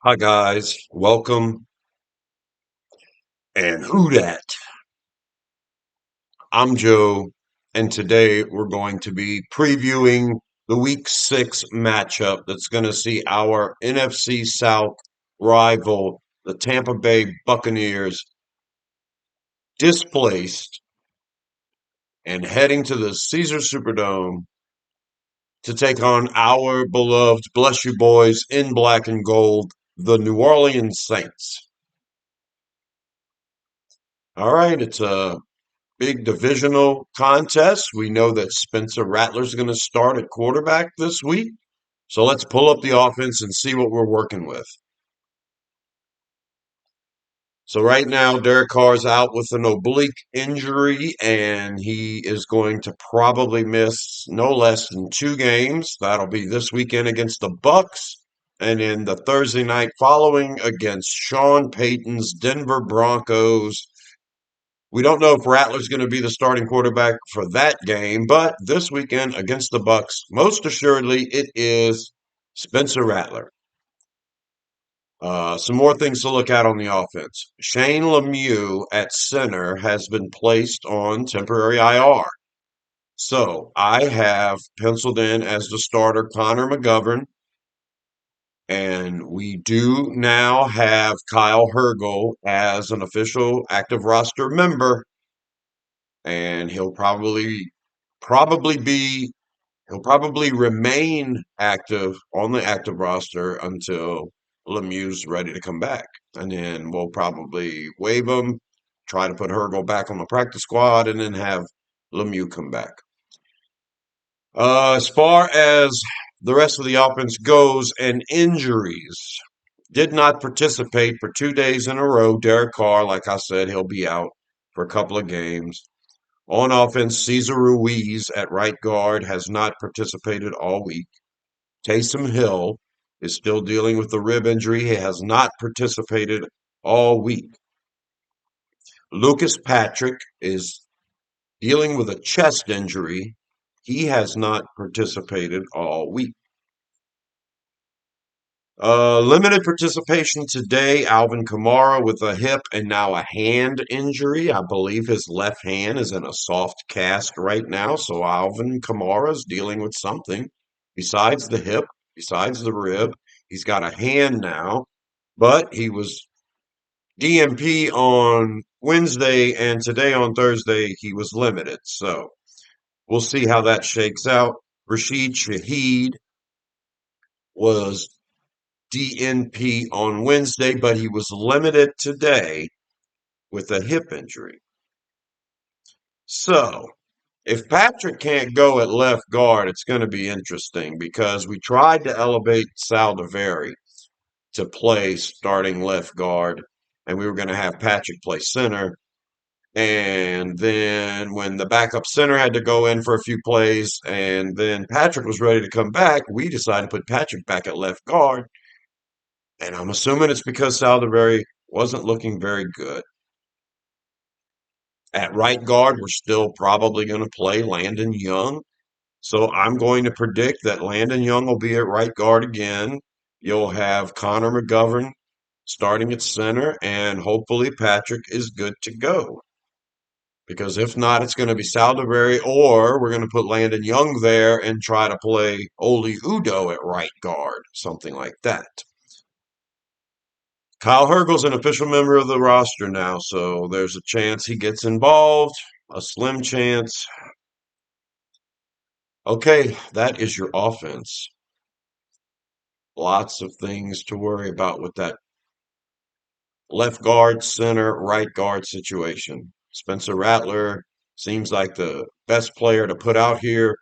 Hi guys, welcome and who dat? I'm Joe, and today we're going to be previewing the Week 6 matchup that's going to see our NFC South rival, the Tampa Bay Buccaneers, displaced and heading to the Caesar Superdome to take on our beloved, bless you boys, in black and gold, the New Orleans Saints. All right, it's a big divisional contest. We know that Spencer Rattler's going to start at quarterback this week. So let's pull up the offense and see what we're working with. So right now, Derek Carr's out with an oblique injury, and he is going to probably miss no less than 2 games. That'll be this weekend against the Bucks, and then the Thursday night following against Sean Payton's Denver Broncos. We don't know if Rattler's going to be the starting quarterback for that game, but this weekend against the Bucks, most assuredly it is Spencer Rattler. Some more things to look at on the offense. Shane Lemieux at center has been placed on temporary IR. So I have penciled in as the starter Connor McGovern, and we do now have Kyle Hergel as an official active roster member, and probably be he'll probably remain active on the active roster until Lemieux's ready to come back. And then we'll probably waive him, try to put Hergel back on the practice squad, and then have Lemieux come back. As far as the rest of the offense goes and injuries, did not participate for 2 days in a row. Derek Carr, like I said, he'll be out for a couple of games. On offense, Cesar Ruiz at right guard has not participated all week. Taysom Hill is still dealing with the rib injury. He has not participated all week. Lucas Patrick is dealing with a chest injury. He has not participated all week. Limited participation today. Alvin Kamara with a hip and now a hand injury. I believe his left hand is in a soft cast right now. So Alvin Kamara is dealing with something besides the hip, besides the rib. He's got a hand now, but he was DMP on Wednesday, and today on Thursday he was limited. So we'll see how that shakes out. Rashid Shaheed was DNP on Wednesday, but he was limited today with a hip injury. So, if Patrick can't go at left guard, it's going to be interesting because we tried to elevate Saldiveri to play starting left guard, and we were going to have Patrick play center. And then when the backup center had to go in for a few plays, and then Patrick was ready to come back, we decided to put Patrick back at left guard. And I'm assuming it's because Saldiveri wasn't looking very good. At right guard, we're still probably going to play Landon Young. So I'm going to predict that Landon Young will be at right guard again. You'll have Connor McGovern starting at center, and hopefully Patrick is good to go. Because if not, it's going to be Saldiveri, or we're going to put Landon Young there and try to play Oli Udo at right guard, something like that. Kyle Hergel's an official member of the roster now, so there's a chance he gets involved, a slim chance. Okay, that is your offense. Lots of things to worry about with that left guard, center, right guard situation. Spencer Rattler seems like the best player to put out here.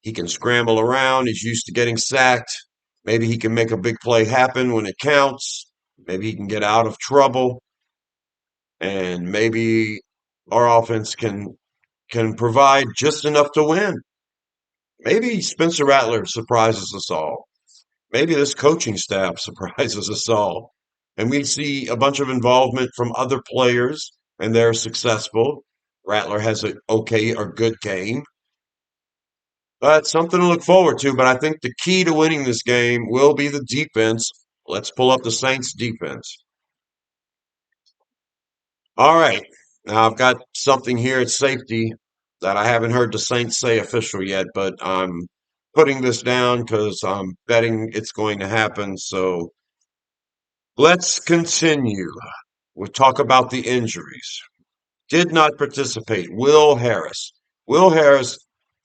He can scramble around. He's used to getting sacked. Maybe he can make a big play happen when it counts. Maybe he can get out of trouble. And maybe our offense can provide just enough to win. Maybe Spencer Rattler surprises us all. Maybe this coaching staff surprises us all. And we see a bunch of involvement from other players and they're successful. Rattler has an okay or good game. But something to look forward to. But I think the key to winning this game will be the defense Let's pull up the Saints defense. All right. Now I've got something here at safety that I haven't heard the Saints say official yet, but I'm putting this down because I'm betting it's going to happen. So let's continue. We'll talk about the injuries. Did not participate. Will Harris. Will Harris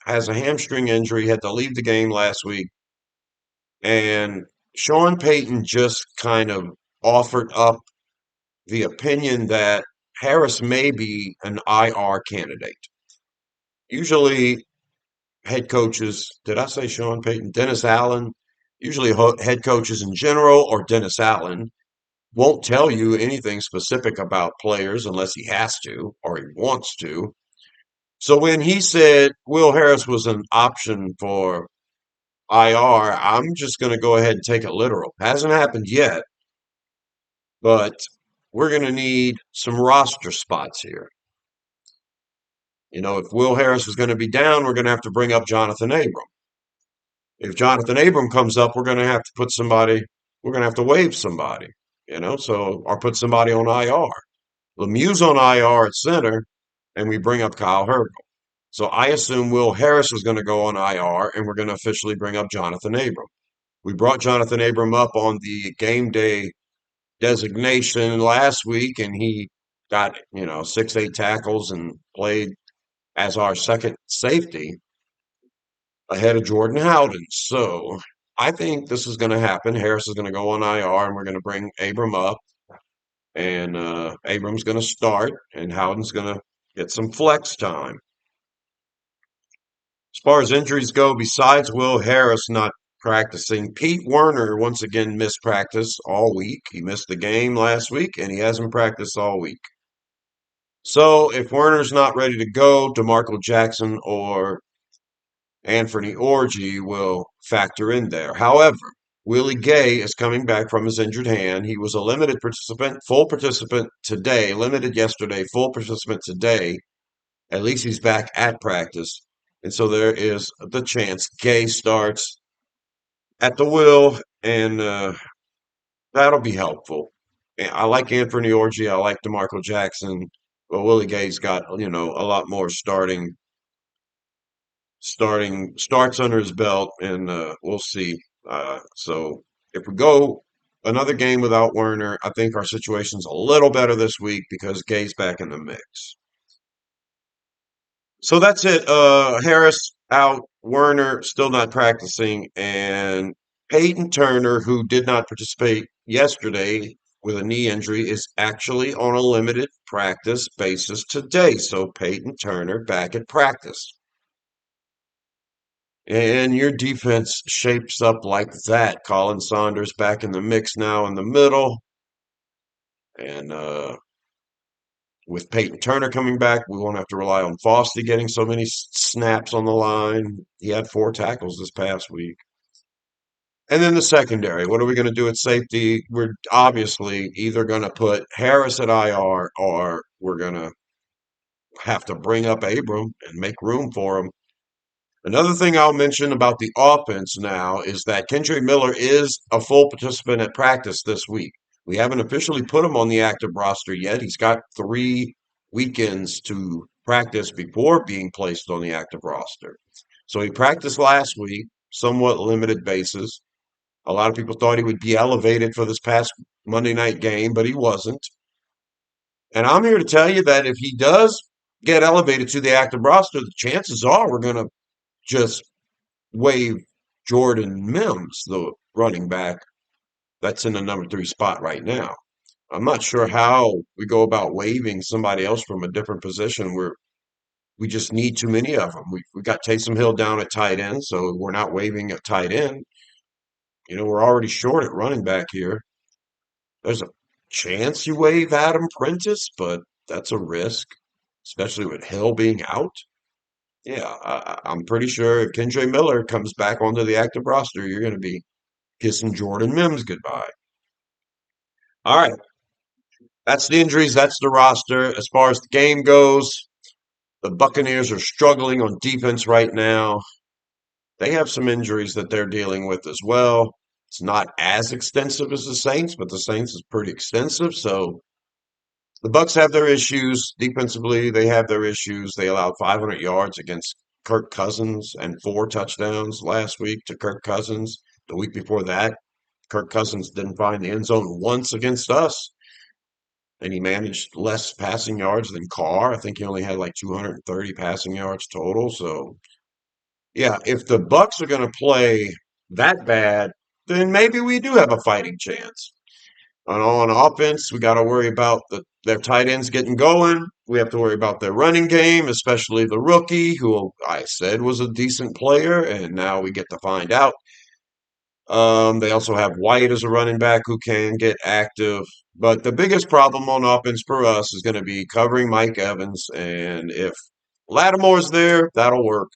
has a hamstring injury, had to leave the game last week, and Sean Payton just kind of offered up the opinion that Harris may be an IR candidate. Usually, head coaches, did I say Sean Payton? Dennis Allen, usually head coaches in general or Dennis Allen won't tell you anything specific about players unless he has to or he wants to. So when he said Will Harris was an option for IR, I'm just going to go ahead and take it literal. Hasn't happened yet, but we're going to need some roster spots here. You know, if Will Harris is going to be down, we're going to have to bring up Jonathan Abram. If Jonathan Abram comes up, we're going to have to put somebody, we're going to have to waive somebody, so, or put somebody on IR. Lemieux's on IR at center, and we bring up Kyle Herb. So I assume Will Harris is going to go on IR, and we're going to officially bring up Jonathan Abram. We brought Jonathan Abram up on the game day designation last week, and he got, 6, 8 tackles and played as our second safety ahead of Jordan Howden. So I think this is going to happen. Harris is going to go on IR, and we're going to bring Abram up, and Abram's going to start, and Howden's going to get some flex time. As far as injuries go, besides Will Harris not practicing, Pete Werner once again missed practice all week. He missed the game last week, and he hasn't practiced all week. So if Werner's not ready to go, DeMarco Jackson or Anthony Orgy will factor in there. However, Willie Gay is coming back from his injured hand. He was a limited participant, full participant today, limited yesterday, full participant today. At least he's back at practice. And so there is the chance Gay starts at the will, and that'll be helpful. I like Anthony Orgy. I like DeMarco Jackson. But Willie Gay's got, a lot more starting starts under his belt, and we'll see. So if we go another game without Werner, I think our situation's a little better this week because Gay's back in the mix. So that's it. Harris out, Werner still not practicing, and Peyton Turner, who did not participate yesterday with a knee injury, is actually on a limited practice basis today. So Peyton Turner back at practice. And your defense shapes up like that. Colin Saunders back in the mix now in the middle. And with Peyton Turner coming back, we won't have to rely on Foster getting so many snaps on the line. He had 4 tackles this past week. And then the secondary. What are we going to do at safety? We're obviously either going to put Harris at IR or we're going to have to bring up Abram and make room for him. Another thing I'll mention about the offense now is that Kendre Miller is a full participant at practice this week. We haven't officially put him on the active roster yet. He's got 3 weekends to practice before being placed on the active roster. So he practiced last week, somewhat limited basis. A lot of people thought he would be elevated for this past Monday night game, but he wasn't. And I'm here to tell you that if he does get elevated to the active roster, the chances are we're going to just waive Jordan Mims, the running back that's in the number 3 spot right now. I'm not sure how we go about waiving somebody else from a different position where we just need too many of them. We got Taysom Hill down at tight end, so we're not waiving a tight end. We're already short at running back here. There's a chance you waive Adam Prentice, but that's a risk, especially with Hill being out. Yeah, I'm pretty sure if Kendre Miller comes back onto the active roster, you're going to be kissing Jordan Mims goodbye. All right, that's the injuries. That's the roster. As far as the game goes, the Buccaneers are struggling on defense right now. They have some injuries that they're dealing with as well. It's not as extensive as the Saints, but the Saints is pretty extensive. So the Bucks have their issues defensively. They have their issues. They allowed 500 yards against Kirk Cousins and 4 touchdowns last week to Kirk Cousins. The week before that, Kirk Cousins didn't find the end zone once against us, and he managed less passing yards than Carr. I think he only had like 230 passing yards total. So yeah, if the Bucks are going to play that bad, then maybe we do have a fighting chance. On offense, we got to worry about their tight ends getting going. We have to worry about their running game, especially the rookie, who I said was a decent player, and now we get to find out. They also have White as a running back who can get active. But the biggest problem on offense for us is going to be covering Mike Evans. And if Lattimore's there, that'll work.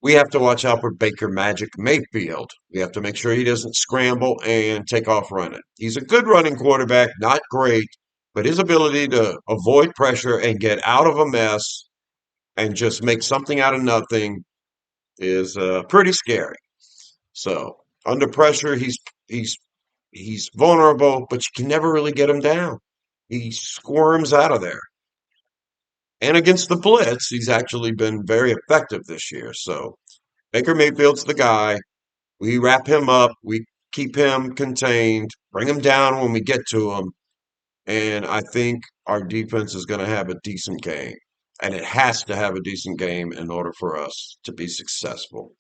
We have to watch out for Baker Magic Mayfield. We have to make sure he doesn't scramble and take off running. He's a good running quarterback, not great, but his ability to avoid pressure and get out of a mess and just make something out of nothing is pretty scary. So under pressure, he's he's vulnerable, but you can never really get him down. He squirms out of there. And against the blitz, he's actually been very effective this year. So Baker Mayfield's the guy. We wrap him up. We keep him contained, bring him down when we get to him. And I think our defense is going to have a decent game. And it has to have a decent game in order for us to be successful.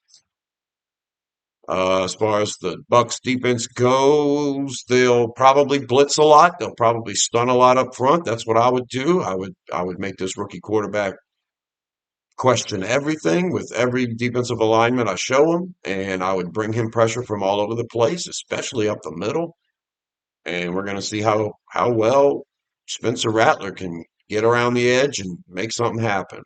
As far as the Bucks defense goes, they'll probably blitz a lot. They'll probably stun a lot up front. That's what I would do. I would make this rookie quarterback question everything with every defensive alignment I show him, and I would bring him pressure from all over the place, especially up the middle. And we're going to see how well Spencer Rattler can get around the edge and make something happen.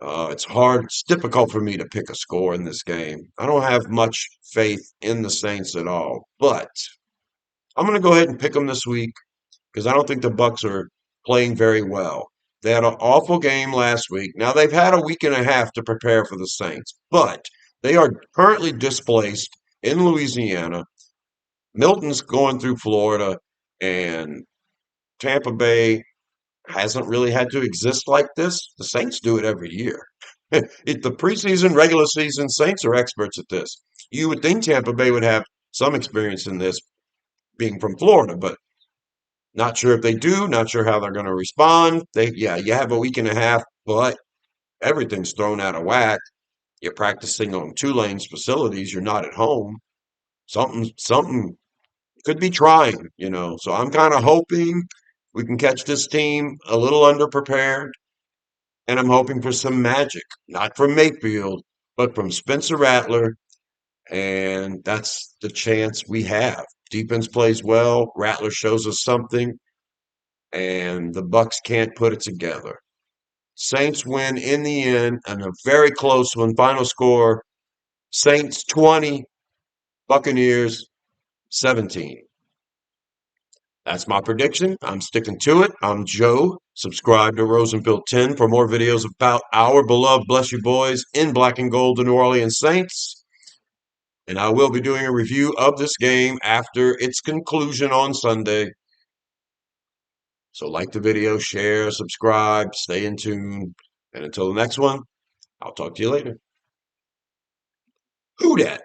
It's hard, it's difficult for me to pick a score in this game. I don't have much faith in the Saints at all, but I'm going to go ahead and pick them this week because I don't think the Bucks are playing very well. They had an awful game last week. Now they've had a week and a half to prepare for the Saints, but they are currently displaced in Louisiana. Milton's going through Florida, and Tampa Bay hasn't really had to exist like this. The Saints do it every year. The preseason, regular season, Saints are experts at this. You would think Tampa Bay would have some experience in this being from Florida, but not sure if they do, not sure how they're going to respond. Yeah, you have a week and a half, but everything's thrown out of whack. You're practicing on two lanes facilities. You're not at home. Something could be trying. So I'm kind of hoping we can catch this team a little underprepared, and I'm hoping for some magic, not from Mayfield, but from Spencer Rattler, and that's the chance we have. Defense plays well. Rattler shows us something, and the Bucks can't put it together. Saints win in the end, and a very close one. Final score: Saints 20, Buccaneers 17. That's my prediction. I'm sticking to it. I'm Joe. Subscribe to Rosenfield 10 for more videos about our beloved Bless You Boys in black and gold, the New Orleans Saints. And I will be doing a review of this game after its conclusion on Sunday. So like the video, share, subscribe, stay in tune. And until the next one, I'll talk to you later. Who dat?